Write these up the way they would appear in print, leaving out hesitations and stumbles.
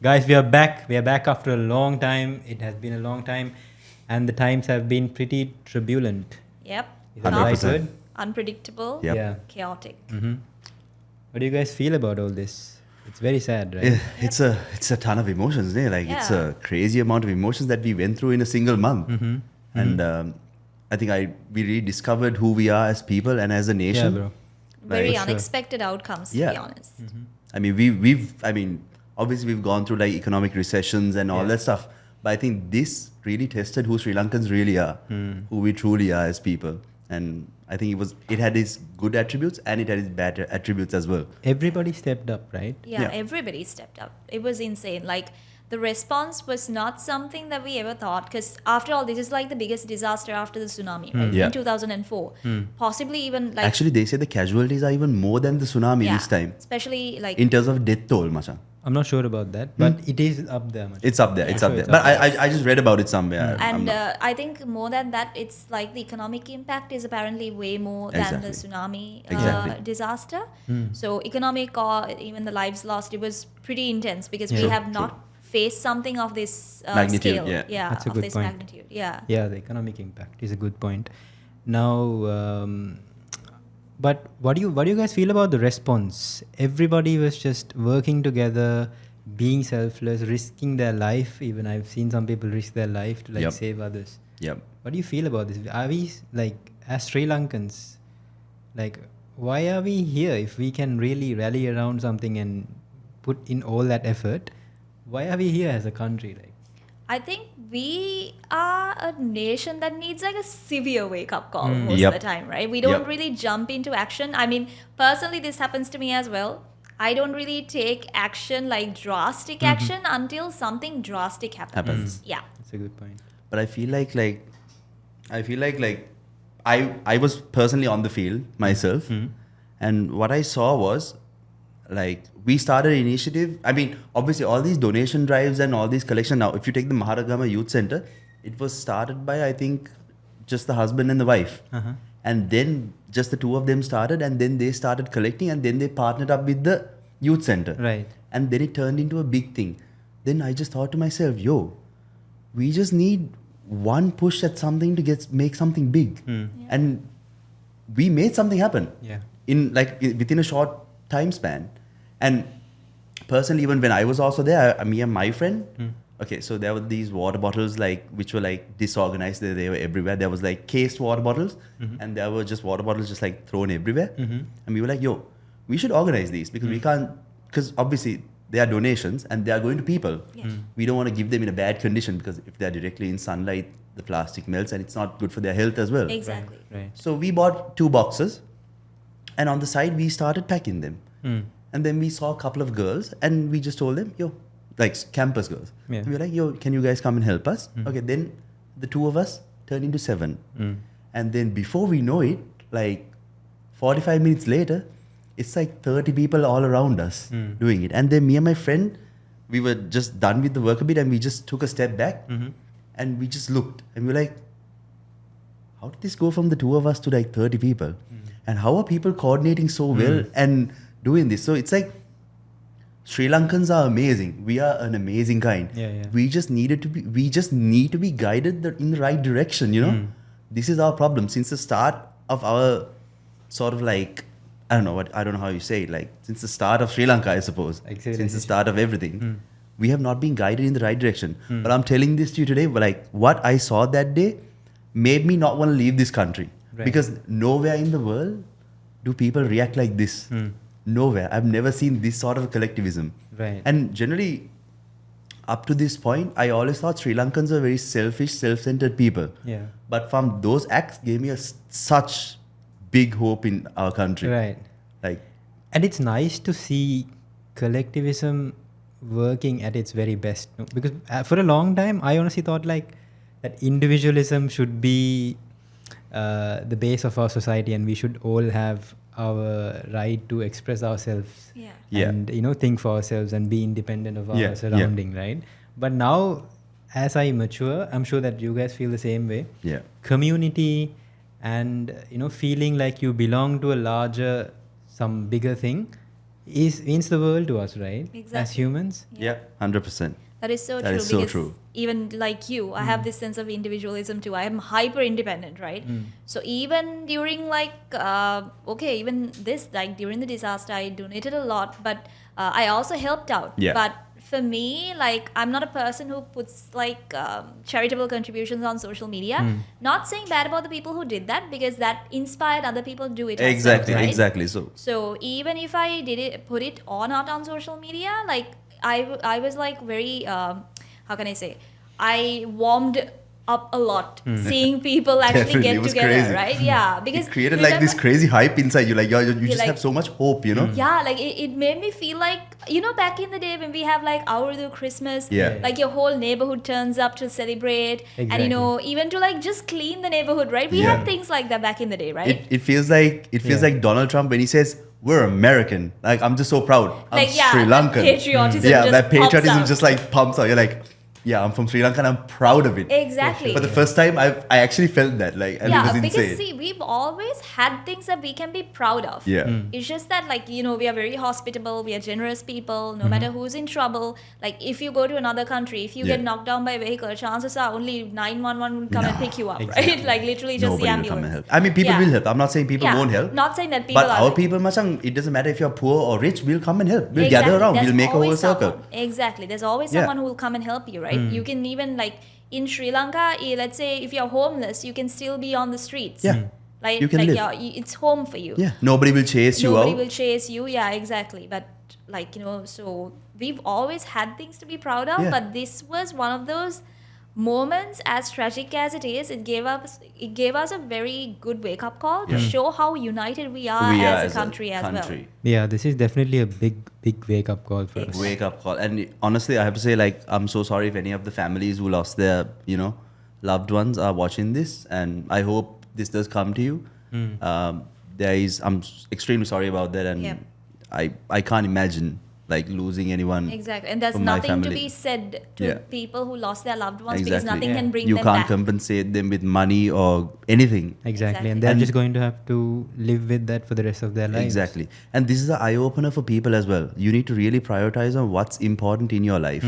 Guys, we are back. We are back after a long time. It has been a long time, and the times have been pretty turbulent. Yep. Is that the right 100%. word? Unpredictable. Yep. Yeah. Chaotic. What do you guys feel about all this? It's very sad, right? Yeah, it's a ton of emotions, like it's Yeah. a crazy amount of emotions that we went through in a single month, and I think we rediscovered who we are as people and as a Yeah, nation. bro. Very For sure. unexpected outcomes, to Yeah. be honest. I mean, obviously we've gone through like economic recessions and all Yeah. that stuff, but I think this really tested who Sri Lankans really are, who we truly are as people, and I think it had its good attributes and it had its bad attributes as well. Everybody stepped up, right? Yeah, Yeah. everybody stepped up. It was insane. Like, the response was not something that we ever thought, because after all, this is like the biggest disaster after the tsunami, right? Yeah. In 2004. Possibly even like. Actually, they say the casualties are even more than the tsunami yeah, this time especially like. in terms of death toll, Macha. I'm not sure about that, but it is up there. Much. It's up there. Yeah. It's up Sure, there. it's But up there. I just read about it somewhere. I'm And not- I think more than that, it's like the economic impact is apparently way more than the Exactly. tsunami Exactly. disaster. So economic or even the lives lost, it was pretty intense because we Yeah. have not faced something of this Magnitude, scale. yeah. That's a of good this point. magnitude. Yeah. Yeah, the economic impact is a good point. Now, but what do you guys feel about the response? Everybody was just working together, being selfless, risking their life. Even I've seen some people risk their life to like Yep. save others. Yep. What do you feel about this? Are we like as Sri Lankans, like why are we here if we can really rally around something and put in all that effort? Why are we here as a country? Like, I think we are a nation that needs like a severe wake up call most Yep. of the time, right? We don't Yep. really jump into action. I mean, personally, this happens to me as well. I don't really take action, like drastic action, until something drastic happens. Yeah. that's a good point. But I feel like I was personally on the field myself, and what I saw was like we started an initiative. I mean, obviously all these donation drives and all these collection. Now, if you take the Maharagama Youth Center, it was started by I think just the husband and the wife, and then just the two of them started, and then they started collecting, and then they partnered up with the youth center, Right. and then it turned into a big thing. Then I just thought to myself, yo, we just need one push at something to make something big, and we made something happen Yeah. within a short time span. And personally, even when I was also there, me and my friend, okay, so there were these water bottles which were like disorganized. They were everywhere. There was like cased water bottles, and there were just water bottles just like thrown everywhere. And we were like, yo, we should organize these because we can't, because obviously they are donations and they are going to people. Yeah. We don't want to give them in a bad condition because if they're directly in sunlight, the plastic melts and it's not good for their health as well. Exactly. Right. So we bought 2 boxes, and on the side we started packing them. And then we saw a couple of girls, and we just told them, yo, like campus girls. Yeah. We were like, yo, can you guys come and help us? Okay, then the 2 of us turned into 7. And then before we know it, like 45 minutes later, it's like 30 people all around us doing it. And then me and my friend, we were just done with the work a bit, and we just took a step back and we just looked, and we were like, how did this go from the 2 of us to like 30 people? And how are people coordinating so well and doing this? So it's like Sri Lankans are amazing. We are an amazing kind. Yeah. We just need to be guided in the right direction, you know? This is our problem. Since the start of our sort of like, I don't know how you say it, like since the start of Sri Lanka, I suppose. Like Since the civilization. start of everything. We have not been guided in the right direction. But I'm telling this to you today, like what I saw that day made me not want to leave this country. Right. Because nowhere in the world do people react like this. Nowhere. I've never seen this sort of collectivism. Right. And generally, up to this point, I always thought Sri Lankans are very selfish, self-centered people. Yeah. But from those acts gave me such big hope in our country. Right. Like, And it's nice to see collectivism working at its very best. No? Because for a long time, I honestly thought like that individualism should be the base of our society, and we should all have our right to express ourselves Yeah. Yeah. and think for ourselves and be independent of our Yeah, yeah. surrounding, right? But now, as I mature, I'm sure that you guys feel the same way. yeah. Community and feeling like you belong to a larger, some bigger thing, means the world to us, right? As Exactly. humans. Yeah, 100%. That is so That true. is so because true. even like you, I have this sense of individualism too. I am hyper independent, right? So even during even this, like during the disaster, I donated a lot, but I also helped out. Yeah. But for me, like I'm not a person who puts charitable contributions on social media. Not saying bad about the people who did that, because that inspired other people to do it. Exactly, as well, right? exactly. So, even if I put it on out on social media, like I was like very how can I say, I warmed up a lot seeing people actually Definitely, it get was together, crazy. right? Yeah, because it created like this remember- crazy hype inside you. Like you just like- have so much hope, you know? Yeah, like it made me feel like, back in the day when we have like our Urdu Christmas, Yeah. like your whole neighborhood turns up to celebrate, and Exactly. even to like just clean the neighborhood, right? We Yeah. had things like that back in the day, right? It feels like like Donald Trump when he says, "We're American." Like I'm just so proud. I'm Sri that Lankan. patriotism Yeah, just that patriotism pops out. just like pumps out. You're like, yeah, I'm from Sri Lanka and I'm proud of it. Exactly. For the first time, I actually felt that, like, and it Yeah, was because insane. see, we've always had things that we can be proud of. Yeah. It's just that, like, we are very hospitable, we are generous people, no matter who's in trouble. Like, if you go to another country, if you get Yeah. knocked down by a vehicle, chances are only 911 will come and pick you up, Exactly. right? Like, literally just Nobody the will come and ambulance. help. I mean, people Yeah. will help. I'm not saying people Yeah, won't help. not saying that people But are our like- people, Machang, it doesn't matter if you're poor or rich, we'll come and help. We'll Exactly. gather around. There's We'll make a whole always circle. someone. Exactly. There's always Yeah. someone who will come and help you, right? You can even, like, in Sri Lanka, let's say if you're homeless, you can still be on the streets. Yeah. Like, You can live. it's home for you. Yeah. Nobody will chase you Nobody out. will chase you. Yeah, exactly. But like, so we've always had things to be proud of, Yeah. but this was one of those moments, as tragic as it is. It gave us a very good wake up call to show how united we are as a country as well. Yeah, this is definitely a big wake up call for us. Wake up call. And honestly, I have to say, like, I'm so sorry if any of the families who lost their, loved ones are watching this. And I hope this does come to you. I'm extremely sorry about that. And Yeah. I can't imagine, like, losing anyone. Exactly. And there's from my nothing to family. be said to Yeah. people who lost their loved ones, because Exactly. nothing Yeah. can bring You them can't back. compensate them with money or anything. Exactly. And Exactly. they're And- just going to have to live with that for the rest of their lives. Exactly. And this is an eye opener for people as well. You need to really prioritize on what's important in your life.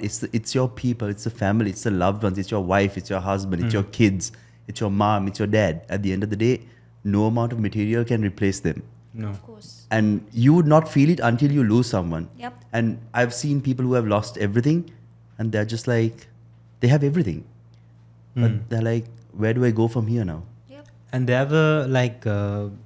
It's your people, it's the family, it's the loved ones, it's your wife, it's your husband, it's your kids, it's your mom, it's your dad. At the end of the day, no amount of material can replace them. No. Of course. And you would not feel it until you lose someone. Yep. And I've seen people who have lost everything and they're just like, they have everything. But they're like, where do I go from here now? Yep. And there were like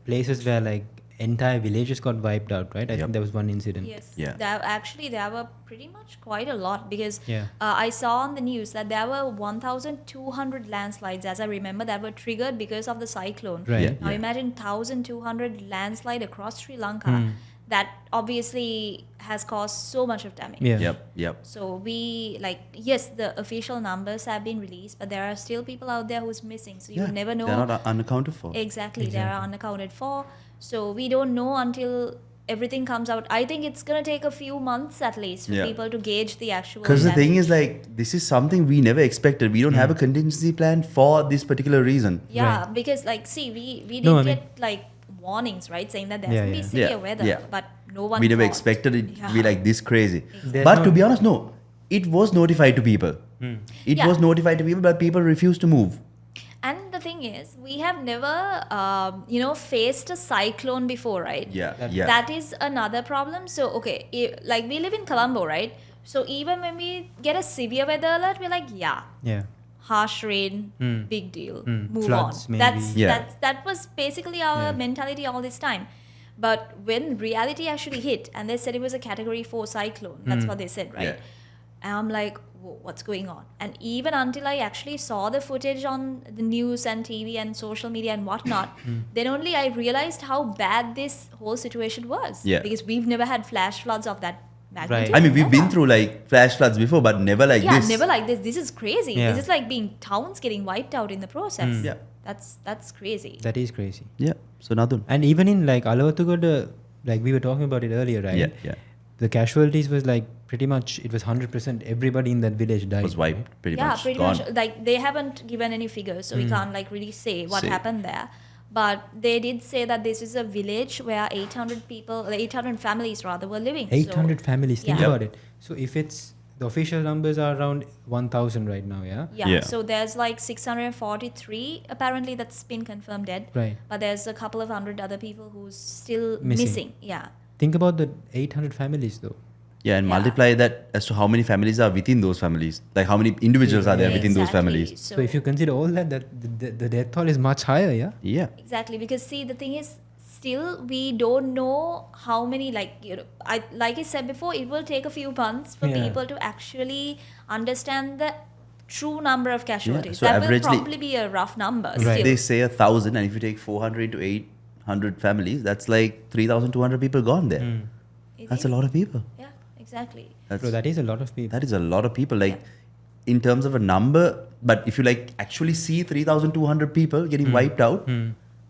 places where like entire villages got wiped out, right? I Yep. think there was one incident. Yes. Yeah. There were pretty much quite a lot, because Yeah. I saw on the news that there were 1,200 landslides, as I remember, that were triggered because of the cyclone. Right. Yeah. Now imagine 1,200 landslide across Sri Lanka. That obviously has caused so much of damage. Yeah. Yep. So yes, the official numbers have been released, but there are still people out there who's missing. So you never know. They're not unaccounted for. Exactly, they are unaccounted for. So we don't know until everything comes out. I think it's going to take a few months at least for Yeah. people to gauge the actual Because the thing damage. is, like, this is something we never expected. We don't have a contingency plan for this particular reason. Yeah, Right. because like, see, we did No, I mean- get like warnings, right, saying that there's Yeah, going to be yeah. severe weather, Yeah. but no one We never thought. expected it to be Yeah. like this crazy. There's But no- to be honest, no. It was notified to people. It Yeah. was notified to people, but people refused to move. And the thing is, we have never, faced a cyclone before, right? Yeah. That is another problem. So, okay, like we live in Colombo, right? So even when we get a severe weather alert, we're like, yeah, Yeah. harsh rain, big deal, move Floods, on. maybe. Yeah. That was basically our mentality all this time. But when reality actually hit, and they said it was a Category 4 cyclone, that's what they said, right? Yeah. And I'm like, whoa, what's going on? And even until I actually saw the footage on the news and TV and social media and whatnot, then only I realized how bad this whole situation was. Yeah. Because we've never had flash floods of that magnitude. I mean, we've been Never. through like flash floods before, but never like Yeah, this. never like this. This is crazy. Yeah. This is like being towns getting wiped out in the process. Yeah. That's crazy. That is crazy. Yeah. So Nadun. And even in like Alavatugoda, like we were talking about it earlier, right? Yeah. The casualties was like pretty much, it was 100%. Everybody in that village died. Was wiped pretty Yeah, much. pretty Gone. much. Like they haven't given any figures, so we can't like really say what Say. happened there. But they did say that this is a village where 800 families rather were living. 800 families, think Yeah. about it. So if it's, the official numbers are around 1,000 right now, yeah? Yeah. So there's like 643 apparently that's been confirmed dead. Right. But there's a couple of hundred other people who's still Missing. missing. Yeah. Think about the 800 families though. Yeah, and Yeah. multiply that as to how many families are within those families. Like how many individuals are there within those Exactly. families. So if you consider all that, the death toll is much higher, yeah? Yeah. Exactly, because see, the thing is, still we don't know how many, like I said before, it will take a few months for Yeah. people to actually understand the true number of casualties. so That will averagely- probably be a rough number. Right. Still. They say 1,000, and if you take 400 to 800 families, that's like 3,200 people gone there. It That's is. a lot of people. Yeah, exactly. So that is a lot of people. That is a lot of people. Like in terms of a number, but if you like actually see 3,200 people getting wiped out,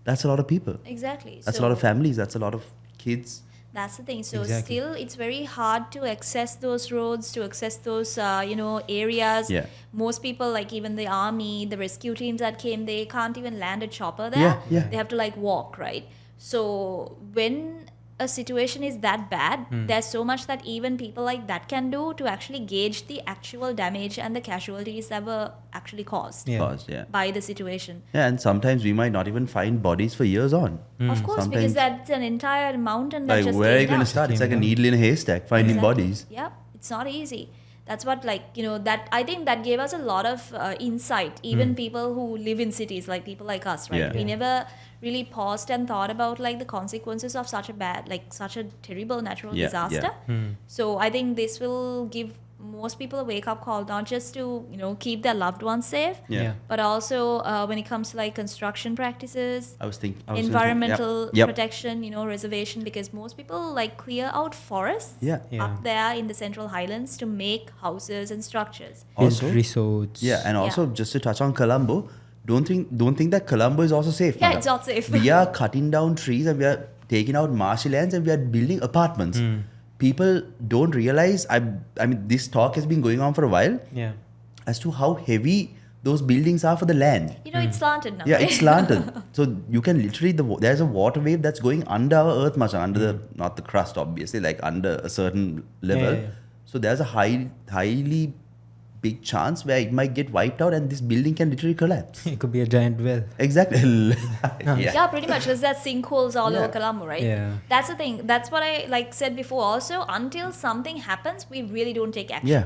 that's a lot of people. Exactly. That's a So lot of families. That's a lot of kids. that's the thing. So Exactly. still, it's very hard to access those roads, to access those areas. Yeah. Most people, like even the army, the rescue teams that came, they can't even land a chopper there. Yeah, yeah. They have to like walk, right? So when a situation is that bad, there's so much that even people like that can do to actually gauge the actual damage and the casualties that were actually caused Yeah. Caused, yeah. by the situation. Yeah, and sometimes we might not even find bodies for years on. Of course, because Sometimes- that's an entire mountain that Like, just where are you came going to down. start? It's Came like a down. needle in a haystack finding Exactly. bodies. Yeah, it's not easy. That's what, that I think that gave us a lot of insight. Even people who live in cities, like people like us, right? Yeah. We Yeah. never really paused and thought about the consequences of such a terrible natural Yeah, disaster. yeah. So I think this will give most people a wake up call, not just to keep their loved ones safe, Yeah. but also when it comes to construction practices, I was thinking. environmental Yep. protection, reservation, because most people clear out forests Yeah. Yeah. up there in the Central Highlands to make houses and structures. Build Also- resorts. Yeah, and also just to touch on Colombo, don't think that Colombo is also safe. Yeah, Mara. it's not safe. We are cutting down trees and we are taking out marshy lands and we are building apartments. People don't realize. I mean, this talk has been going on for a while Yeah. as to how heavy those buildings are for the land. It's slanted now. Yeah, right? it's slanted. So you can literally there's a water wave that's going under our earth, much under the not the crust, obviously, like under a certain level. Yeah, yeah. So there's a highly big chance where it might get wiped out, and this building can literally collapse. It could be a giant well. Exactly. Yeah, pretty much. Because there's sinkholes all Yeah. over Colombo, right? Yeah. That's the thing. That's what I said before. Also, until something happens, we really don't take action. Yeah.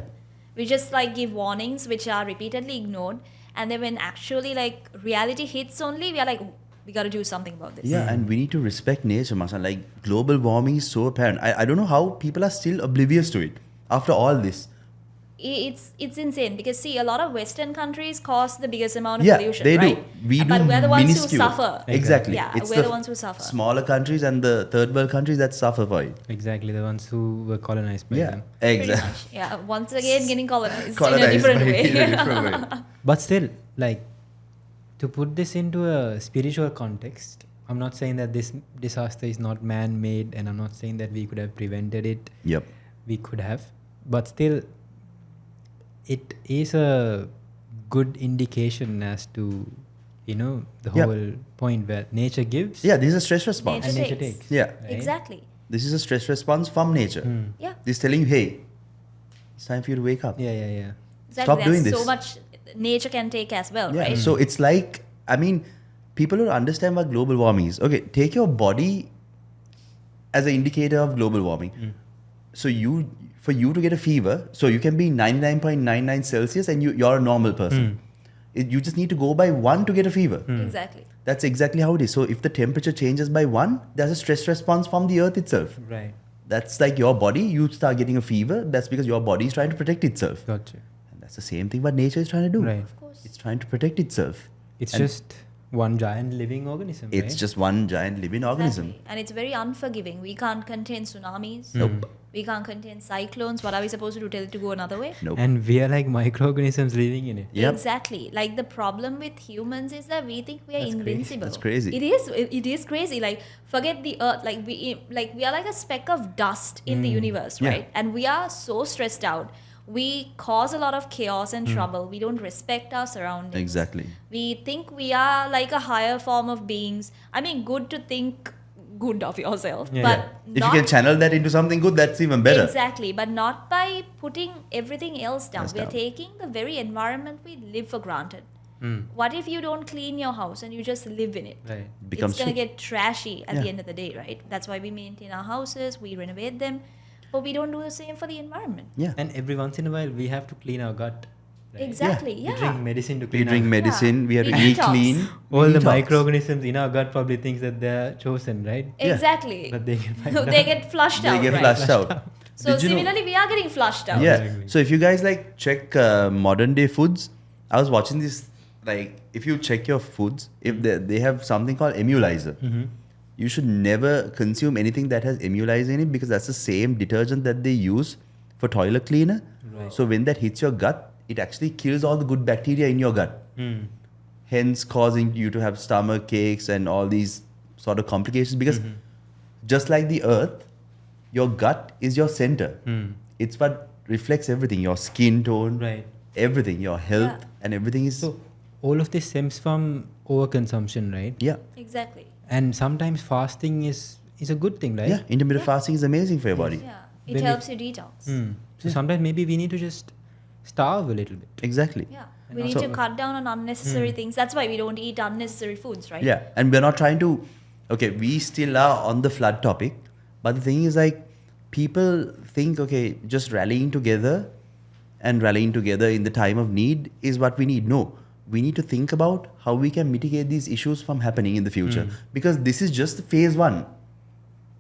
We just give warnings which are repeatedly ignored, and then when actually reality hits only, we are like, we got to do something about this. Yeah, and we need to respect nature, Masan. Like global warming is so apparent. I don't know how people are still oblivious to it after all this. It's insane because see, a lot of Western countries cause the biggest amount of Yeah, pollution, they right? do. We But do we're the ones minuscule. who suffer. Exactly. Yeah, It's we're the ones who suffer. Smaller countries and the third world countries that suffer for it. Exactly, the ones who were colonized by them. Pretty exactly. much. Yeah, once again getting colonized, in a Colonized different by- way. in a different way. But still, to put this into a spiritual context, I'm not saying that this disaster is not man-made, and I'm not saying that we could have prevented it. Yep. We could have, but still, it is a good indication as to the Yep. whole point where nature gives. Yeah, this is a stress response. And nature takes. takes. Yeah. right? Exactly. This is a stress response from nature. Yeah. This is telling you, hey, it's time for you to wake up. Yeah. Exactly. Stop doing There's so this. much nature can take as well, Yeah. right? So it's like, I mean, people don't understand what global warming is. Okay, take your body as an indicator of global warming. So for you to get a fever, so you can be 99.99 Celsius and you're a normal person. You just need to go by 1 to get a fever. Exactly. That's exactly how it is. So if the temperature changes by 1, there's a stress response from the earth itself. Right. That's like your body, you start getting a fever, that's because your body is trying to protect itself. Gotcha. And that's the same thing what nature is trying to do. Right. Of course. It's trying to protect itself. It's And just one giant living organism. It's right? just one giant living organism. Exactly. And it's very unforgiving. We can't contain tsunamis. Nope. We can't contain cyclones. What are we supposed to do? Tell it to go another way? Nope. And we are like microorganisms living in it. Yep. Exactly. The problem with humans is that we think we are That's crazy. invincible. That's crazy. It is crazy. Forget the earth. We are like a speck of dust in the universe, Yeah. right? And we are so stressed out. we cause a lot of chaos and trouble. We don't respect our surroundings. Exactly. We think we are like a higher form of beings. I mean, good to think good of yourself, Yeah, but yeah. If not you can channel that into something good, that's even better. exactly, but not by putting everything else down. Yes, We're down. taking the very environment we live for granted. Mm. What if you don't clean your house and you just live in it? Right. Becomes It's going to shit. get trashy at Yeah. the end of the day, right? That's why we maintain our houses, we renovate them, but we don't do the same for the environment. Yeah. And every once in a while, we have to clean our gut. Right? Exactly, We yeah. drink medicine to We clean drink our medicine, we have to We eat detox. clean. we All the detox. microorganisms in our gut probably thinks that they're chosen, right? Yeah. Exactly. But they can find They out. get flushed They out, get right? flushed out. So Did you know- similarly, we are getting flushed out. Yeah. Exactly. So if you guys like check modern day foods, I was watching this, like if you check your foods, if they have something called emulsizer. Mhm. You should never consume anything that has emulsizer in it because that's the same detergent that they use for toilet cleaner. Right. So when that hits your gut, it actually kills all the good bacteria in your gut. Mm. Hence causing you to have stomach aches and all these sort of complications because just like the earth, your gut is your center. Mm. It's what reflects everything, your skin tone, Right. everything, your health, Yeah. and everything is. So all of this stems from overconsumption, right? yeah. Exactly. And sometimes fasting is a good thing, right? Yeah. Intermittent Yeah. fasting is amazing for your body. Yeah. It Then helps you detox. Mm. So Yeah. sometimes maybe we need to just starve a little bit. Exactly. Yeah. And We need also- to cut down on unnecessary things. That's why we don't eat unnecessary foods, right? Yeah. And we're not trying to, okay, we still are on the flood topic. But the thing is, like, people think, okay, just rallying together and rallying together in the time of need is what we need. No. We need to think about how we can mitigate these issues from happening in the future. Because this is just phase one.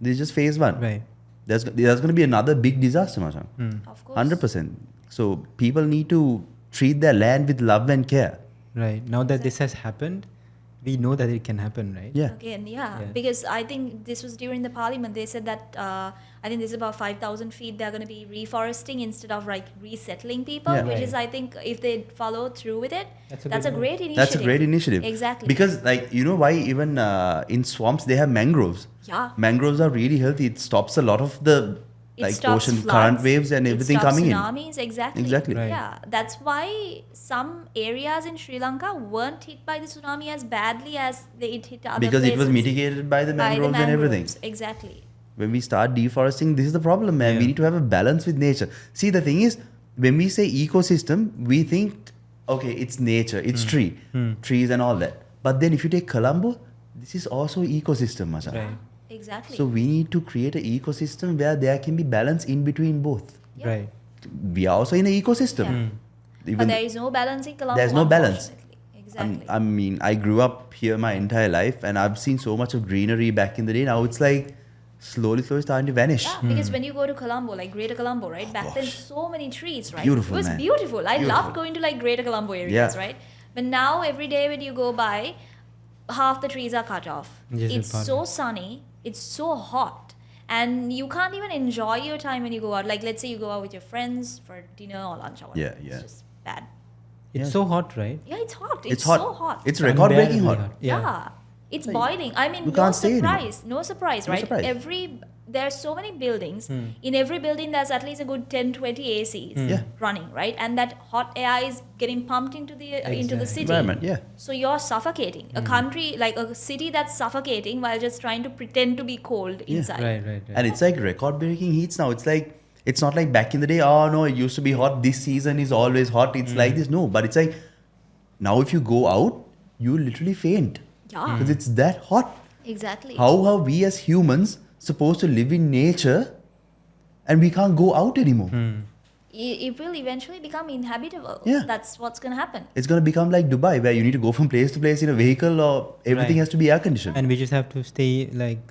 This is just phase one. Right. There's going to be another big disaster, Masha. Mm. Of course. 100%. So people need to treat their land with love and care. Right. Now that this has happened, we know that it can happen, right? Yeah. Again, yeah. Yeah. Because I think this was during the parliament. They said that I think this is about 5,000 feet. They're going to be reforesting instead of like resettling people, Yeah. which Right. is, I think, if they follow through with it, That's a that's good a move. great initiative. That's a great initiative. Exactly. Because, like, you know why even in swamps they have mangroves? Yeah. Mangroves are really healthy. It stops a lot of the It like stops ocean floods, current waves and it everything stops coming tsunamis, exactly. Exactly. Right. Yeah, that's why some areas in Sri Lanka weren't hit by the tsunami as badly as it hit in. other Because places. it was mitigated by the by the mangroves and everything. mangroves, exactly. When we start deforesting, this is the problem, man. Yeah. We need to have a balance with nature. See, the thing is, when we say ecosystem, we think, okay, it's nature, it's trees and all that. But then if you take Colombo, this is also ecosystem, Masha. Right. Exactly. So we need to create an ecosystem where there can be balance in between both. Yeah. Right. We are also in an ecosystem. Yeah. Even But there is no balance in Colombo. There's no balance. unfortunately. Exactly. I mean, I grew up here my entire life and I've seen so much of greenery back in the day. Now it's like slowly starting to vanish. Yeah, because when you go to Colombo, like Greater Colombo, right? Back then, gosh. so many trees, right? Beautiful, It was man. beautiful. I Beautiful. loved going to like Greater Colombo areas, Yeah. right? But now, every day when you go by, half the trees are cut off. Yes, It's pardon. so sunny, it's so hot, and you can't even enjoy your time when you go out. Like, let's say you go out with your friends for dinner or lunch or whatever. Yeah, yeah. It's just bad. It's Yeah. so hot, right? Yeah, it's hot. It's hot. so hot. It's record-breaking unbearably hot. Yeah. It's boiling. I mean, you no can't stay anymore. surprise. No surprise, No right? surprise. There's so many buildings. Hmm. In every building, there's at least a good 10, 20 ACs Yeah. running, right? And that hot air is getting pumped into the Exactly. city. Environment, yeah. So you're suffocating. A country, like a city that's suffocating while just trying to pretend to be cold Yeah. inside. Right. And it's like record-breaking heats now. It's like, it's not like back in the day, oh no, it used to be hot. This season is always hot. It's like this. No, but it's like, now if you go out, you literally faint. Yeah, Because it's that hot. exactly. How are we as humans supposed to live in nature and we can't go out anymore? It will eventually become inhabitable. Yeah. That's what's going to happen. It's going to become like Dubai where you need to go from place to place in a vehicle or everything Right. has to be air conditioned. And we just have to stay like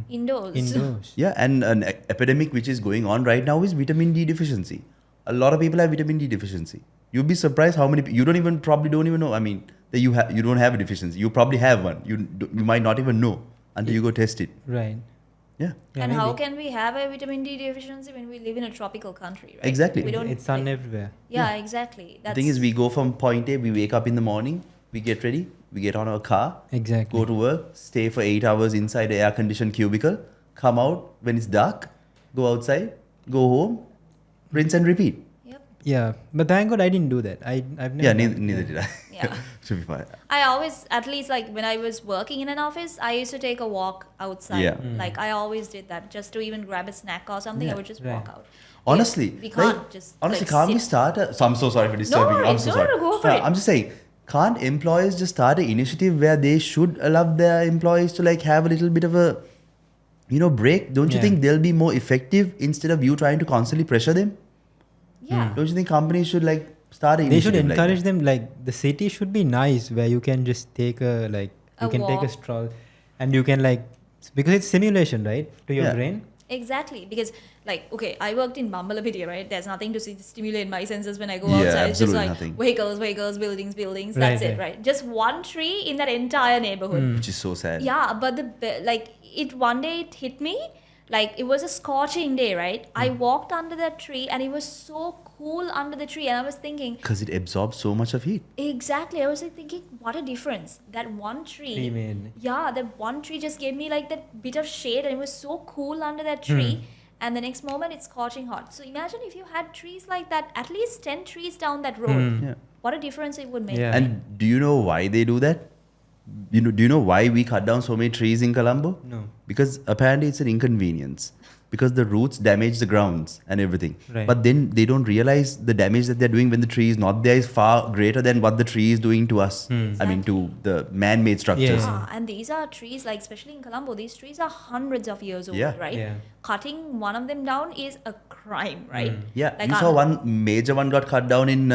Indoors. indoors. Yeah, and an epidemic which is going on right now is vitamin D deficiency. A lot of people have vitamin D deficiency. You'd be surprised how many you probably don't even know. I mean, that you don't have a deficiency. You probably have one. You might not even know until you go test it. Right. Yeah, Yeah, And how maybe. can we have a vitamin D deficiency when we live in a tropical country, right? Exactly. We don't. It's sun everywhere. Yeah, exactly. the thing is, we go from point A. We wake up in the morning. We get ready. We get on our car. Exactly. Go to work. Stay for 8 hours inside an air-conditioned cubicle. Come out when it's dark. Go outside. Go home. Rinse and repeat. Yep. Yeah, but thank God I didn't do that. I've never. Yeah, done- neither did I. Yeah. Should be fine. I always, at least like when I was working in an office, I used to take a walk outside. Yeah. Like I always did that just to even grab a snack or something. I Yeah, would just right. walk out. Honestly, we can't like, just honestly, like, can't we sit. start a, so I'm so sorry for disturbing you. I'm worries. so No, sorry. no, go for it. I'm just saying, can't employers just start an initiative where they should allow their employees to like have a little bit of a, break? Don't you Yeah. think they'll be more effective instead of you trying to constantly pressure them? Yeah. Don't you think companies should like start an They should initiative like encourage that? them. Like the city should be nice where you can just take a like you A can take a walk. stroll, and you can like because it's simulation, right, to your Yeah. brain. Exactly, because like okay, I worked in Bambalapitiya, right? There's nothing to stimulate my senses when I go Yeah, outside. It's just absolutely like nothing. vehicles, buildings. Right, That's it, right. right? Just one tree in that entire neighborhood. Which is so sad. Yeah, but one day it hit me. Like it was a scorching day, right? I walked under that tree and it was so cool under the tree, and I was thinking, Because it absorbs so much of heat. exactly. I was like thinking, what a difference that one tree. Tree made. Yeah, that one tree just gave me like that bit of shade, and it was so cool under that tree. And the next moment, it's scorching hot. So imagine if you had trees like that, at least 10 trees down that road. Yeah. What a difference it would make. Yeah. And do you know why they do that? Do you know why we cut down so many trees in Colombo? No. Because apparently it's an inconvenience. Because the roots damage the grounds and everything. Right. But then they don't realize the damage that they're doing when the tree is not there is far greater than what the tree is doing to us. I mean, to the man-made structures. Yeah. And these are trees, like especially in Colombo, these trees are hundreds of years old, Yeah. right? Yeah. Cutting one of them down is a crime, right? Yeah, Like you saw one major one got cut down in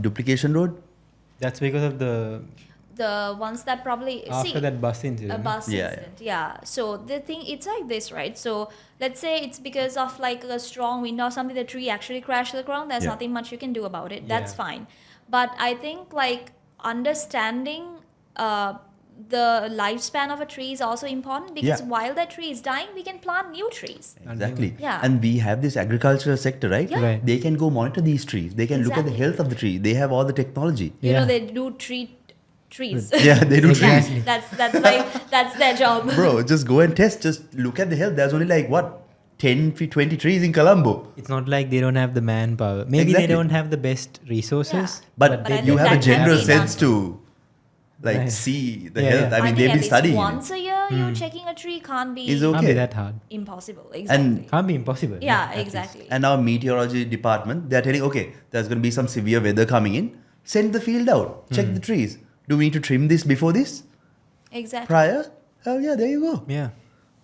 Duplication Road. That's because of the the ones that probably after that bus a incident. bus Yeah, incident. Yeah. So the thing, it's like this, right? So let's say it's because of like a strong wind or something, the tree actually crashed to the ground. There's Yeah. nothing much you can do about it. That's Yeah. fine. But I think like understanding the lifespan of a tree is also important, because Yeah. while that tree is dying, we can plant new trees. Exactly. Yeah. And we have this agricultural sector, right? Yeah. Right. They can go monitor these trees. They can look at the Exactly. health of the tree. They have all the technology. You Yeah. know, they do treat trees. Yeah, they do trees. Exactly. that's their job. Bro, just go and test. Just look at the health. There's only like what 10, 20 trees in Colombo. It's not like they don't have the manpower. Maybe Exactly. they don't have the best resources. But, But I you think have a that can general be sense done. to like Right. see the Yeah, health. yeah. I mean, think they've at been least studying once it. a year, you checking a tree can't be Is Can't okay. be that hard. impossible. Exactly. Can't be impossible. Yeah, at least. exactly. And our meteorology department, they're telling, okay, there's going to be some severe weather coming in. Send the field out. Check the trees. Do we need to trim this before this? Exactly. Prior? Oh yeah, there you go. Yeah.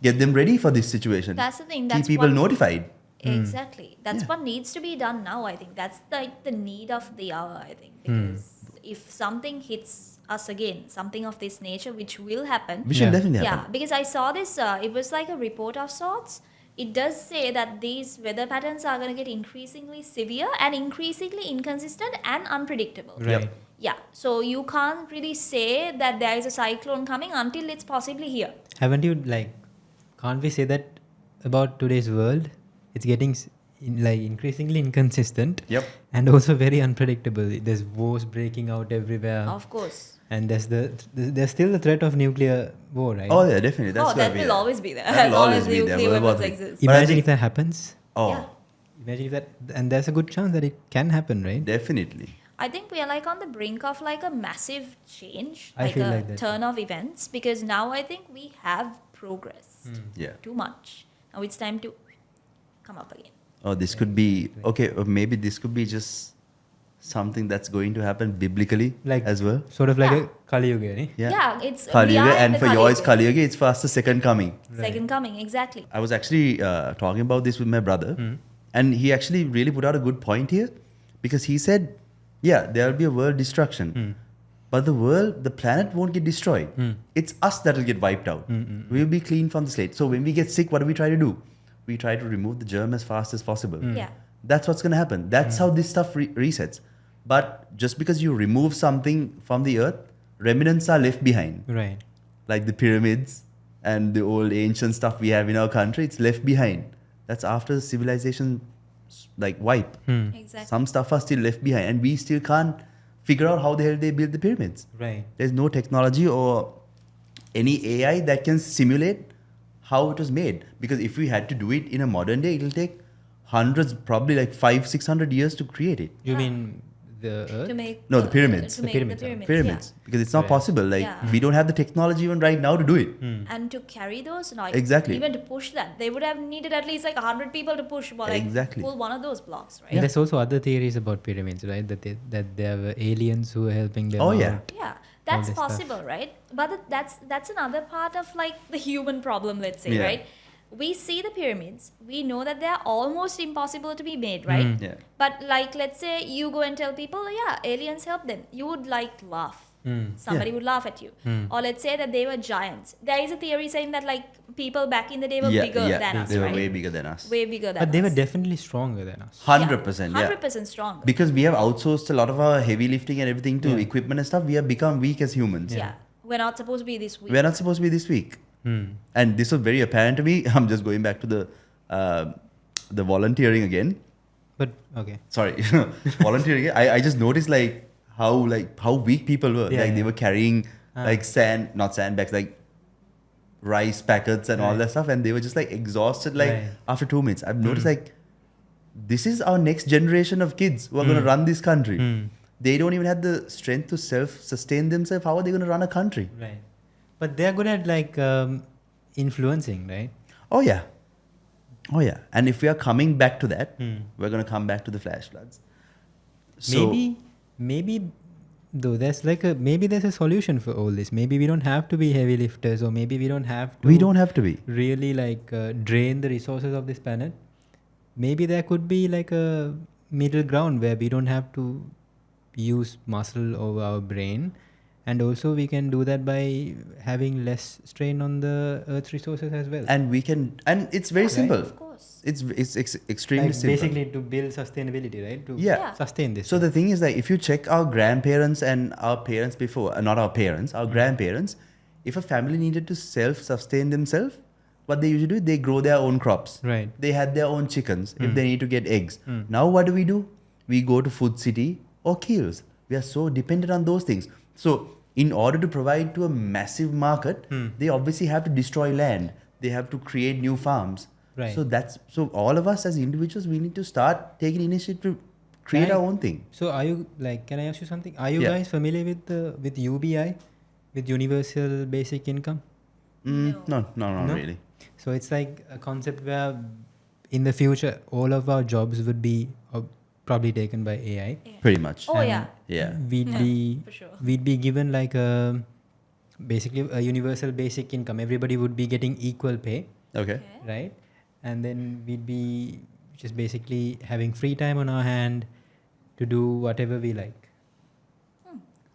Get them ready for this situation. That's the thing. Keep That's people what, notified. Exactly. That's Yeah. what needs to be done now, I think. That's like the need of the hour, I think. Because if something hits us again, something of this nature, which will happen. We should Yeah. definitely Yeah, happen. because I saw this, it was like a report of sorts. It does say that these weather patterns are going to get increasingly severe and increasingly inconsistent and unpredictable. Right. Yep. Yeah, so you can't really say that there is a cyclone coming until it's possibly here. Haven't you like? Can't we say that about today's world? It's getting increasingly inconsistent. Yep. And also very unpredictable. There's wars breaking out everywhere. Of course. And there's still the threat of nuclear war, right? Oh yeah, definitely. That's that gonna be will there. always be there. That'll As long always as be there. nuclear What weapons about it? exist. But I Imagine think- if that happens. Oh, Yeah. Imagine if that, and there's a good chance that it can happen, right? definitely. I think we are like on the brink of like a massive change, I like feel a like that. turn of events, because now I think we have progressed Yeah. too much. Now it's time to come up again. Oh, this could be okay. Or maybe this could be just something that's going to happen biblically Like as well. Sort of like Yeah. a Kali Yuga, eh? Yeah, it's Kali we Yuga, are in and the for Kali yours, Yuga. Kali Yuga, it's for us the second coming. Second coming, exactly. I was actually talking about this with my brother, and he actually really put out a good point here, because he said, "Yeah, there will be a world destruction, but the planet won't get destroyed. It's us that will get wiped out. We'll be clean from the slate. So when we get sick, what do we try to do? We try to remove the germ as fast as possible. Yeah. That's what's going to happen. That's how this stuff resets. But just because you remove something from the earth, remnants are left behind. Right. Like the pyramids and the old ancient stuff we have in our country, it's left behind. That's after the civilization like wipe. Exactly. Some stuff are still left behind, and we still can't figure out how the hell they built the pyramids. Right. There's no technology or any AI that can simulate how it was made. Because if we had to do it in a modern day, it'll take hundreds, probably like 500-600 years to create it. You mean the Earth? To make No, the pyramids. To The make pyramids, the pyramids. Pyramids, because it's not Right. possible. Like Yeah. we don't have the technology even right now to do it. Yeah. And to carry those, like Exactly. even to push that, they would have needed at least like 100 people to push, well, like Exactly. pull one of those blocks, right? And there's also other theories about pyramids, right? That there were aliens who were helping them Oh, out. yeah. Yeah, that's this stuff. possible, right? But that's another part of like the human problem, let's say, Yeah. right? We see the pyramids, we know that they're almost impossible to be made, right? Mm. Yeah. But like, let's say you go and tell people, yeah, aliens helped them. You would like laugh. Somebody Yeah. would laugh at you. Or let's say that they were giants. There is a theory saying that like people back in the day were bigger than us, They were right? way bigger than us. Way bigger than But they were us. definitely stronger than us. 100%. Yeah. 100% stronger. Because we have outsourced a lot of our heavy lifting and everything to Yeah. equipment and stuff. We have become weak as humans. Yeah. We're not supposed to be this weak. We're not supposed to be this weak. And this was very apparent to me. I'm just going back to the volunteering again. But okay. Sorry, volunteering. I just noticed how weak people were. Yeah, Like they yeah. were carrying like not sandbags, like rice packets and all Right. that stuff, and they were just like exhausted like Right. after 2 minutes. I've noticed like this is our next generation of kids who are going to run this country. They don't even have the strength to self-sustain themselves. How are they going to run a country? Right. But they're good at like influencing, right? Oh yeah. And if we are coming back to that, we're going to come back to the flash floods. So, maybe though there's maybe there's a solution for all this. Maybe we don't have to be heavy lifters, or maybe we don't have to. we don't have to be. really drain the resources of this planet. Maybe there could be like a middle ground where we don't have to use muscle over our brain, and also we can do that by having less strain on the Earth's resources as well. And we can, and it's very simple. Of course. It's extremely like simple. basically to build sustainability, right? To Yeah. sustain this. So the thing is that if you check our grandparents and our parents before, not our parents, our grandparents, if a family needed to self-sustain themselves, what they usually do, they grow their own crops. Right. They had their own chickens if they need to get eggs. Now what do? We go to Food City or Keels. We are so dependent on those things. So in order to provide to a massive market, they obviously have to destroy land. They have to create new farms. Right. So all of us as individuals, we need to start taking initiative to create our own thing. So are you can I ask you something? Are you Yeah. guys familiar with UBI, with Universal Basic Income? No, not really. So it's like a concept where in the future all of our jobs would be probably taken by AI. Pretty much. Oh, And yeah. Yeah. For sure. We'd be given like basically a universal basic income. Everybody would be getting equal pay, Okay. right? And then we'd be just basically having free time on our hand to do whatever we like.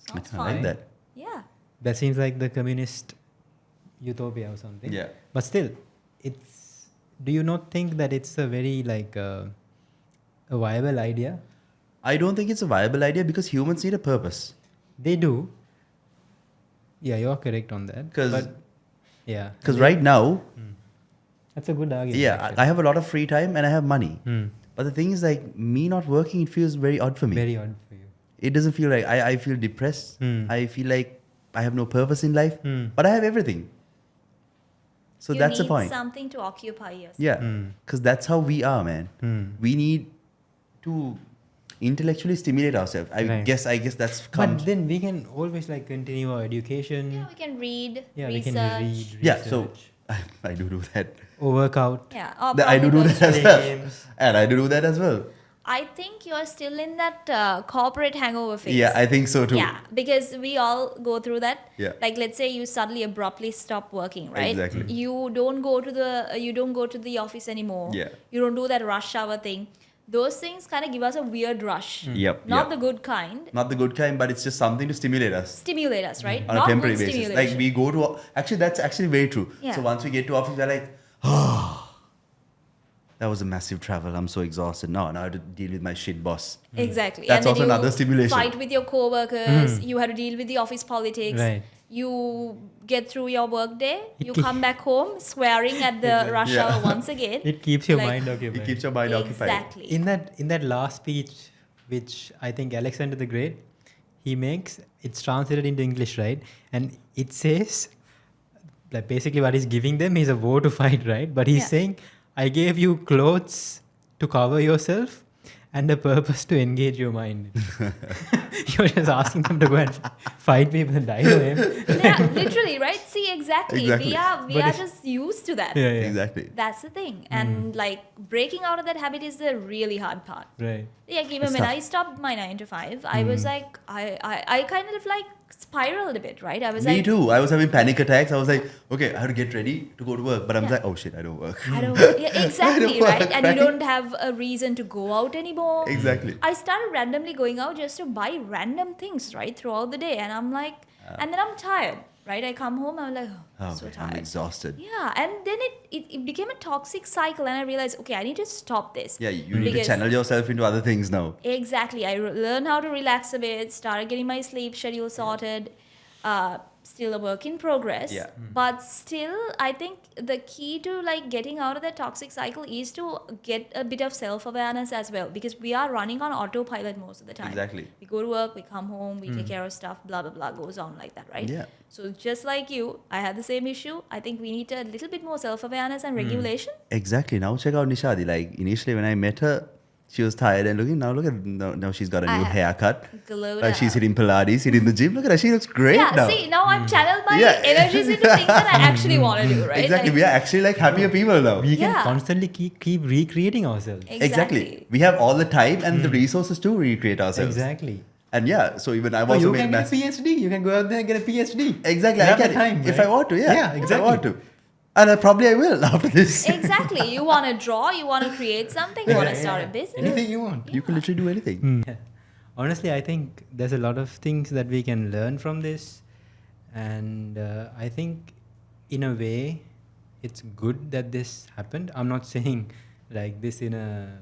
Sounds I fun. like that. Yeah. That seems like the communist utopia or something. Yeah. But still, do you not think that it's a very a viable idea? I don't think it's a viable idea because humans need a purpose. They do. Yeah, you're correct on that. 'Cause- But yeah. Because right now, That's a good argument. yeah, actually. I have a lot of free time and I have money. Hmm. But the thing is, like, me not working, it feels very odd for me. Very odd for you. It doesn't feel like I feel depressed. I feel like I have no purpose in life, but I have everything. So You that's the need point. something to occupy yourself. Yeah, because that's how we are, man. We need to intellectually stimulate ourselves. I Right. guess that's But comes. then we can always continue our education. Yeah, we can read, Yeah, we research. can read. Yeah, so research, I do that. or work out. Yeah. Or I do probably that as play well, games. and I do that as well. I think you're still in that corporate hangover phase. Yeah, I think so too. Yeah, because we all go through that. Yeah. Like, let's say you suddenly abruptly stop working, right? Exactly. You don't go to the office anymore. Yeah. You don't do that rush hour thing. Those things kind of give us a weird rush. Yep. Not yep. the good kind. Not the good kind, but it's just something to stimulate us Stimulate us, right? on Not a temporary good basis. stimulation. Like we go to actually that's actually very true. Yeah. So once we get to office, we're like, oh, that was a massive travel. I'm so exhausted now. Now I have to deal with my shit boss. Exactly. That's and then also you another stimulation. Fight with your coworkers. You have to deal with the office politics. Right. You get through your work day. It You keep- come back home swearing at the rush Yeah. hour once again. It keeps your Like- mind It occupied. keeps your mind occupied. Exactly. In that last speech, which I think Alexander the Great, he makes, it's translated into English, right? And it says, like basically what he's giving them is a war to fight, right? But he's Yeah. saying, I gave you clothes to cover yourself and a purpose to engage your mind. You're just asking them to go and fight people and die for him. Yeah, literally, right? See, exactly. Exactly. We are But just used to that. Yeah. Exactly. That's the thing. And like breaking out of that habit is the really hard part. Right. Like even It's when tough. I stopped my 9 to 5, I was like, I kind of like spiraled a bit, right? I was Me like, too. I was having panic attacks. I was like, okay, I have to get ready to go to work. But I'm Yeah. like, oh shit, I don't work. I don't, yeah, exactly, work, right? And you right? don't have a reason to go out anymore. Exactly. I started randomly going out just to buy random things, right, throughout the day. And I'm like, and then I'm tired, right? I come home, I'm like, oh, Oh, so man, I'm tired. exhausted. Yeah, and then it became a toxic cycle, and I realized, okay, I need to stop this. Yeah, you need to Because- channel yourself into other things now. Exactly. I learned how to relax a bit, started getting my sleep schedule sorted. Still a work in progress. Yeah. But still, I think the key to like getting out of that toxic cycle is to get a bit of self-awareness as well, because we are running on autopilot most of the time. Exactly. We go to work, we come home, we take care of stuff, blah, blah, blah, goes on like that, right? Yeah. So just like you, I had the same issue. I think we need a little bit more self-awareness and regulation. Exactly. Now check out Nishadi. Like initially when I met her, she was tired and looking. Now look at now she's got a new haircut. Glowed Like she's up. hitting Pilates, hitting the gym. Look at her. She looks great Yeah, now. see, now I've channeled my Yeah. energies into things that I actually want to do, right? Exactly. Like- We are actually like happier people now. We can Yeah. constantly keep recreating ourselves. Exactly. We have all the time and the resources to recreate ourselves. Exactly. And yeah, so even I've Oh, also you made can get a massive. PhD. You can go out there and get a PhD. Exactly. You I have the can time, if right? I want to. Yeah. Yeah, If I exactly. want to. And probably I will after this. Exactly. You want to draw, you want to create something, you want to start a business. Anything you want. You can literally do anything. Yeah. Honestly, I think there's a lot of things that we can learn from this. And I think, in a way, it's good that this happened. I'm not saying like this in a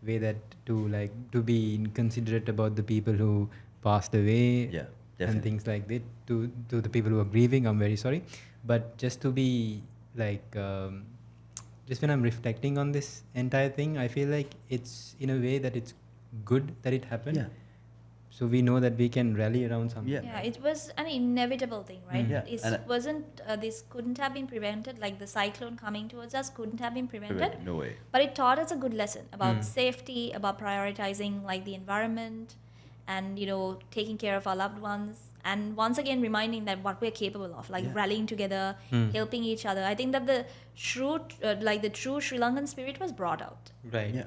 way that to be inconsiderate about the people who passed away Yeah, and definitely. things like that. To the people who are grieving, I'm very sorry. But just to be like, just when I'm reflecting on this entire thing, I feel like it's in a way that it's good that it happened. Yeah. So we know that we can rally around something. Yeah. Yeah, it was an inevitable thing, right? Yeah, It and wasn't. This couldn't have been prevented. Like the cyclone coming towards us couldn't have been prevented. No way. But it taught us a good lesson about safety, about prioritizing like the environment, and taking care of our loved ones. And once again, reminding that what we're capable of, like Yeah. rallying together, helping each other. I think that the true Sri Lankan spirit was brought out. Right. Yeah.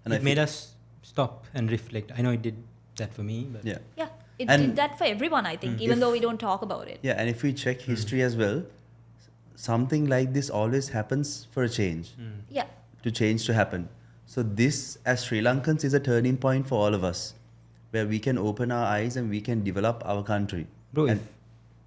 And I it made us stop and reflect. I know it did that for me. But Yeah. Yeah, it And did that for everyone, I think, even If- though we don't talk about it. Yeah, and if we check history as well, something like this always happens for a change, Yeah. to change to happen. So this, as Sri Lankans, is a turning point for all of us, where we can open our eyes and we can develop our country. Bro, And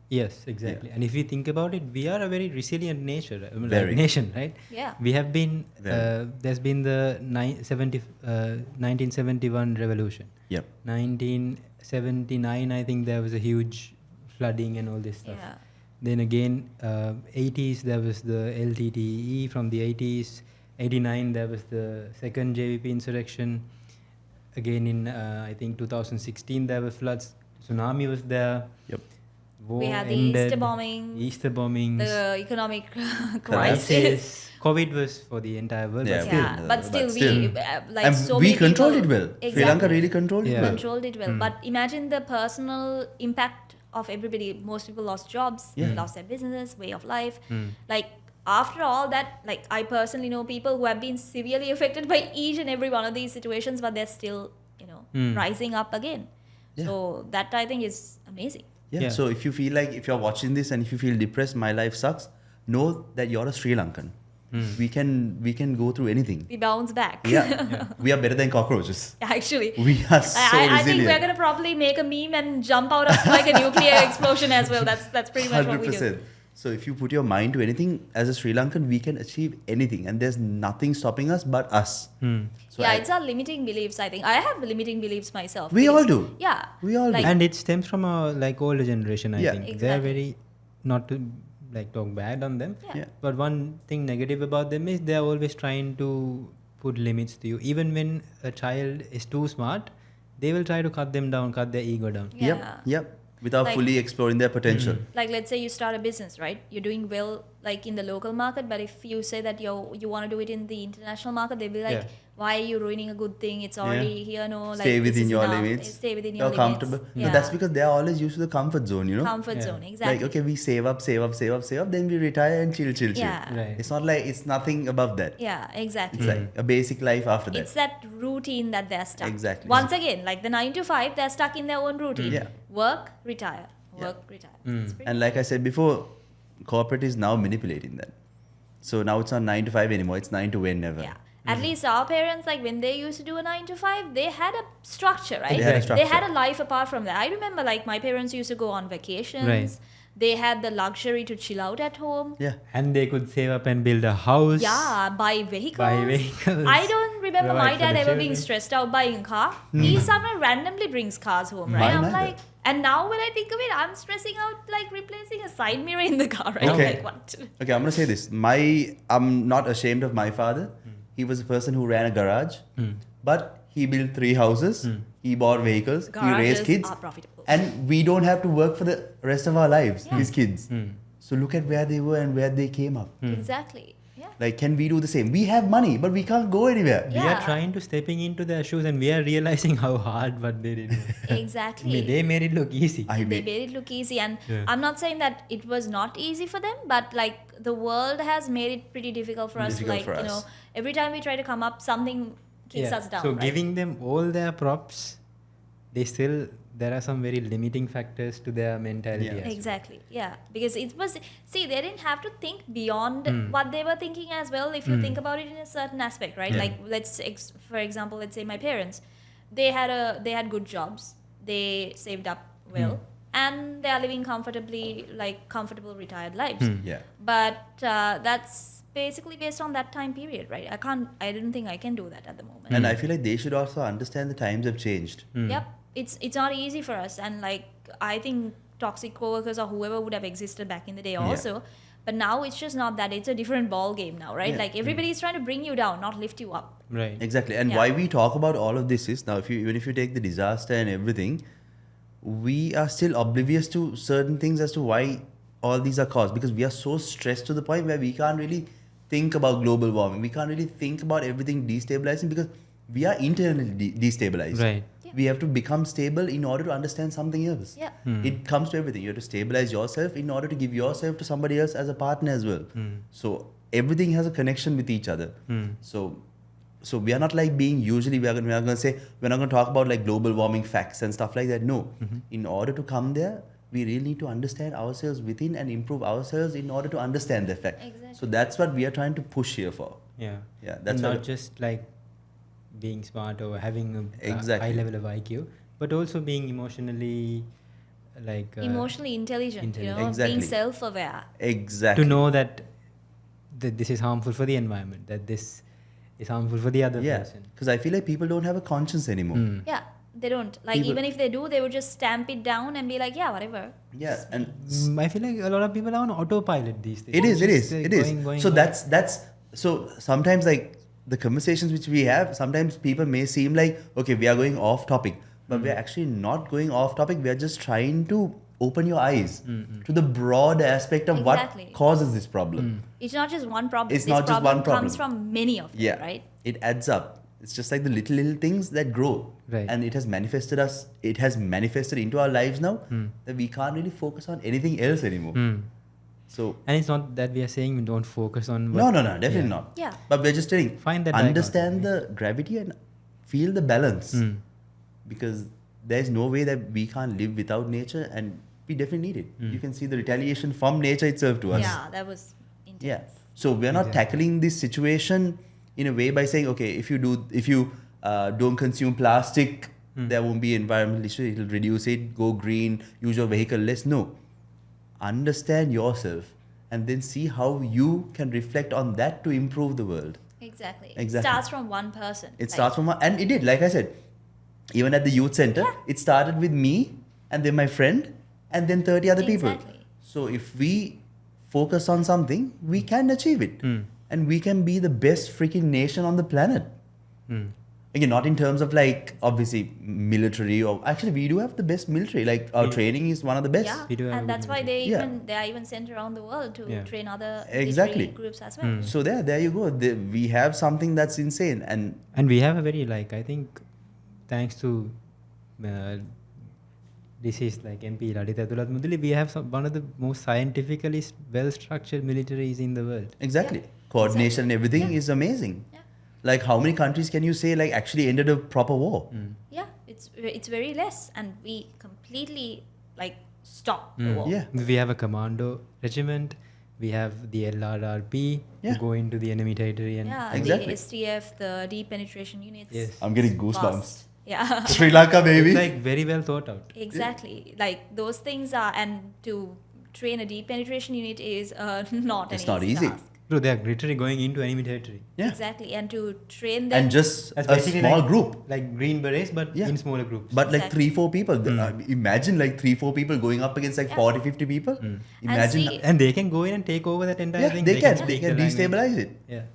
yes, exactly. And if we think about it, we are a very resilient Very. nation, right? Yeah. We have been, Very. there's been the 1971 revolution. Yep. 1979, I think there was a huge flooding and all this stuff. Yeah. Then again, 80s, there was the LTTE from the 80s. 89, there was the second JVP insurrection. Again in, I think 2016, there were floods. Tsunami was there. Yep. War We had the ended. Easter bombings, Easter bombings. the economic crisis. crisis. COVID was for the entire world. Yeah, But still, Yeah, but still, still. like And so we many controlled people, it well. Sri Lanka Exactly. really controlled Yeah. it well. Controlled it well. But imagine the personal impact of everybody. Most people lost jobs, Yeah. lost their business, way of life. Like after all that, like I personally know people who have been severely affected by each and every one of these situations, but they're still, rising up again. Yeah. So that I think is amazing. Yeah. Yeah. So if you feel like, if you're watching this and if you feel depressed, my life sucks, know that you're a Sri Lankan. We can go through anything. We bounce back. Yeah. We are better than cockroaches. Actually. We are so I think resilient. we're gonna probably make a meme and jump out of like a nuclear explosion as well. That's pretty much what we do. 100%. So if you put your mind to anything, as a Sri Lankan, we can achieve anything, and there's nothing stopping us but us. So Yeah, I- it's our limiting beliefs. I think I have limiting beliefs myself. We all because- do. Yeah, We all do. like, and it stems from our older generation, I Yeah. think. They're Exactly. very, not to talk bad on them. Yeah. Yeah. But one thing negative about them is they're always trying to put limits to you. Even when a child is too smart, they will try to cut them down, cut their ego down. yeah. Yep. Without Like- fully exploring their potential. Like let's say you start a business, right? You're doing well like in the local market, but if you say that you want to do it in the international market, they'll be like, Yeah. why are you ruining a good thing? It's already here, no, like Stay this within is your enough. limits. Stay within You're your limits. comfortable. Yeah. No, that's because they're always used to the comfort zone, you know? Comfort Yeah. zone, exactly. Like, okay, we save up, then we retire and chill. Yeah. Right. It's not like, it's nothing above that. Yeah, exactly. It's like a basic life after that. It's that routine that they're stuck. Exactly. Once again, like the 9 to 5, they're stuck in their own routine. Yeah. Work, retire. Work, retire. It's pretty And like I said before, corporate is now manipulating that. So now it's not 9 to 5 anymore, it's 9 to whenever. Yeah. At least our parents, like when they used to do a 9 to 5, they had a structure, right? They had a structure. They had a life apart from that. I remember like my parents used to go on vacations. Right. They had the luxury to chill out at home. Yeah. And they could save up and build a house. Yeah, buy vehicles. Buy vehicles. I don't remember Provide my for dad the ever being children. stressed out buying a car. He somewhere randomly brings cars home, right? Mine I'm neither. like, and now when I think of it, I'm stressing out like replacing a side mirror in the car, right? Okay. I'm like, what? Okay, I'm gonna say this. I'm not ashamed of my father. He was a person who ran a garage, but he built 3 houses. He bought vehicles. He raised Garages kids, are profitable. and we don't have to work for the rest of our lives. Yeah. His kids. So look at where they were and where they came up. Exactly. Yeah. Like, can we do the same? We have money, but we can't go anywhere. We are Yeah. trying to stepping into their shoes and we are realizing how hard what they did. Exactly. They made it look easy. I They mean, made it look easy, and Yeah. I'm not saying that it was not easy for them, but like the world has made it pretty difficult for us. Difficult Like for you us. know, every time we try to come up, something kicks us down. So right? giving them all their props, there are some very limiting factors to their mentality. Yeah. as well. Exactly. Yeah. Because it was, see, they didn't have to think beyond what they were thinking as well, if you think about it in a certain aspect, right? Yeah. Like, for example, let's say my parents, they had good jobs, they saved up well, and they are living comfortably, like comfortable retired lives. yeah. But that's basically based on that time period, right? I don't think I can do that at the moment. And I feel like they should also understand the times have changed. Yep, it's not easy for us, and like I think toxic coworkers or whoever would have existed back in the day also, but now it's just not that. It's a different ball game now, right? Yeah. Like everybody's trying to bring you down, not lift you up. Right. Exactly. And Yeah. why we talk about all of this is now, even if you take the disaster and everything, we are still oblivious to certain things as to why all these are caused, because we are so stressed to the point where we can't really think about global warming. We can't really think about everything destabilizing because we are internally destabilized. Right. Yeah. We have to become stable in order to understand something else. Yeah. It comes to everything. You have to stabilize yourself in order to give yourself to somebody else as a partner as well. So everything has a connection with each other. So we are not like being, usually we are going to say, we're not going to talk about like global warming facts and stuff like that. No. In order to come there, we really need to understand ourselves within and improve ourselves in order to understand the effect. Exactly. So that's what we are trying to push here for. Yeah. Yeah, that's not what- just like being smart or having a Exactly. high level of IQ, but also being emotionally like Emotionally intelligent, you know, Exactly. being self-aware. Exactly. to know that this is harmful for the environment, that this is harmful for the other Yeah. person. Because I feel like people don't have a conscience anymore. Yeah, they don't. Like People- even if they do, they would just stamp it down and be like, yeah, whatever. Yeah. And I feel like a lot of people are on autopilot these days. It is. Just, like, It is. going, So going. that's so sometimes like the conversations which we have, sometimes people may seem like, okay, we are going off topic, but we're actually not going off topic. We are just trying to open your eyes to the broad aspect of Exactly. what causes this problem. It's not just one problem. It's this not just one problem. comes from many of them, Yeah. right? It adds up. It's just like the little things that grow. Right. And it has manifested into our lives now that we can't really focus on anything else anymore. So And it's not that we are saying we don't focus on no, definitely not. Yeah. But we're just telling, Find that understand the gravity and feel the balance. Because there's no way that we can't live without nature, and we definitely need it. You can see the retaliation from nature itself to us. Yeah, that was intense. Yeah. So we're not tackling this situation in a way by saying, okay, if you don't consume plastic, there won't be environmental issue. It'll reduce it. Go green. Use your vehicle less. No. Understand yourself, and then see how you can reflect on that to improve the world. Exactly. Exactly. It starts from one person. It starts from and it did. Like I said, even at the youth center, it started with me, and then my friend, and then 30 other people. Exactly. So if we focus on something, we can achieve it. And we can be the best freaking nation on the planet. Again, not in terms of like obviously military or actually we do have the best military. Like our training is one of the best. Yeah, We do have a and good that's why Yeah. they are even sent around the world to Yeah. train other Exactly. military groups as well. So there you go. We have something that's insane, and And we have a very like I think thanks to deceased like MP Laditha Tulat Mudali, we have one of the most scientifically well structured militaries in the world. exactly coordination and everything is amazing. Yeah. Like how many countries can you say like actually ended a proper war? Yeah, it's very less, and we completely like stop the war. Yeah. We have a commando regiment. We have the LRRP Yeah. who go into the enemy territory and Yeah, Exactly. the STF, the deep penetration units. Yes. I'm getting Fast. goosebumps. Yeah. Sri Lanka, baby. it's like very well thought out. Exactly. Like those things are, and to train a deep penetration unit is not It's an not easy. task. Bro, they are literally going into enemy territory. Yeah. Exactly. And to train them. And just That's a basically small like, group. like green berets, but Yeah. in smaller groups. But like Exactly. 3-4 people. Imagine like 3-4 people going up against like Yeah. 40-50 people. Imagine. see- And they can go in and take over that entire Yeah, thing. they can speak the language. destabilize it. Yeah.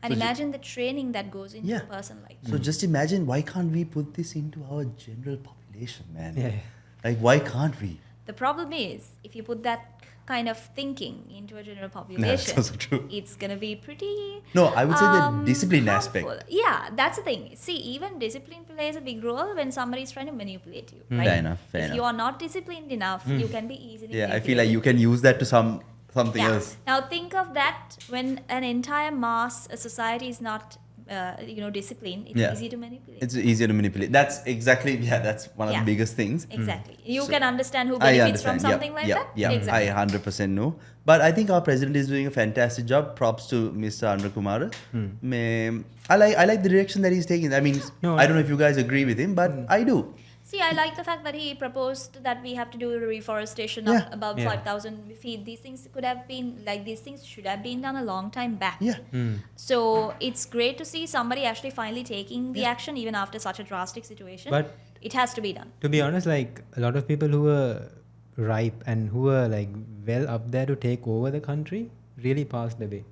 and imagine the training that goes into Yeah. a person like that. So just imagine, why can't we put this into our general population, man? Yeah. Like why can't we? The problem is, if you put that kind of thinking into a general population, also true. it's going to be pretty. No, I would say the discipline harmful. aspect. Yeah, that's the thing. See, even discipline plays a big role when somebody is trying to manipulate you. Right? Fair enough, fair if enough. you are not disciplined enough, you can be easily Yeah, I manipulated. feel like you can use that to something Yeah. else. Now think of that when an entire mass, a society is not, disciplined. It's Yeah. easy to manipulate. It's easier to manipulate. That's exactly, that's one of Yeah. the biggest things. Exactly. You So- can understand who I benefits from understand. something like yeah, that. Yeah, Exactly. I 100% know. But I think our president is doing a fantastic job. Props to Mr. Andhra Kumara. I like the direction that he's taking. I mean, No, I don't know if you guys agree with him, but I do. See, I like the fact that he proposed that we have to do reforestation Yeah. up above Yeah. 5,000 feet. These things could have been, like, these things should have been done a long time back. Yeah. So it's great to see somebody actually finally taking the action even after such a drastic situation. But it has to be done. to be honest, like a lot of people who were ripe and who were like well up there to take over the country really passed away.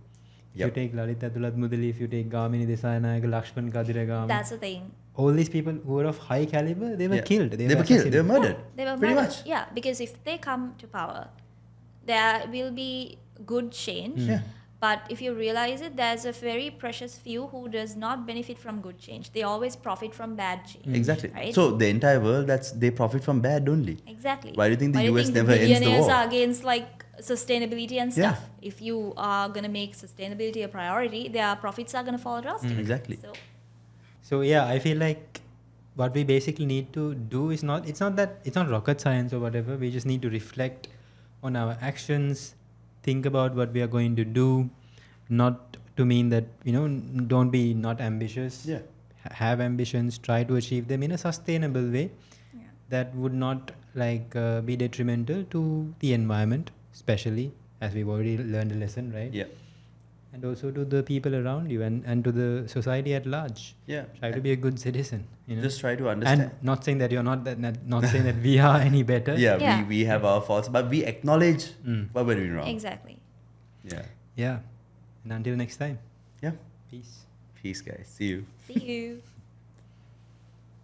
If you Yep. take Lalita Tulat Mudali, if you take Gamini Desanayake, Lakshman Kadiragam, That's the thing. all these people who were of high caliber, they were Yeah. killed. They were killed. They were assassinated. murdered. They were Pretty murdered. much. Yeah, because if they come to power, there will be good change. Yeah. But if you realize it, there's a very precious few who does not benefit from good change. They always profit from bad change. Exactly. Right? So the entire world, they profit from bad only. Exactly. Why do you think the US think never ends the billionaires war? are against like sustainability and Yeah. stuff? If you are gonna make sustainability a priority, their profits are gonna fall drastically. Exactly. So So yeah, I feel like what we basically need to do is it's not rocket science or whatever. We just need to reflect on our actions, think about what we are going to do, not to mean that, don't be not ambitious. Yeah. Have ambitions, try to achieve them in a sustainable way yeah. that would not be detrimental to the environment, especially as we've already learned a lesson, right? Yeah. And also to the people around you and to the society at large. Yeah. Try to be a good citizen. Just try to understand. And not saying that you're not saying that we are any better. Yeah, Yeah. We have our faults, but we acknowledge what we're doing wrong. Exactly. Yeah. Yeah. And until next time. Yeah. Peace. Peace, guys. See you. See you.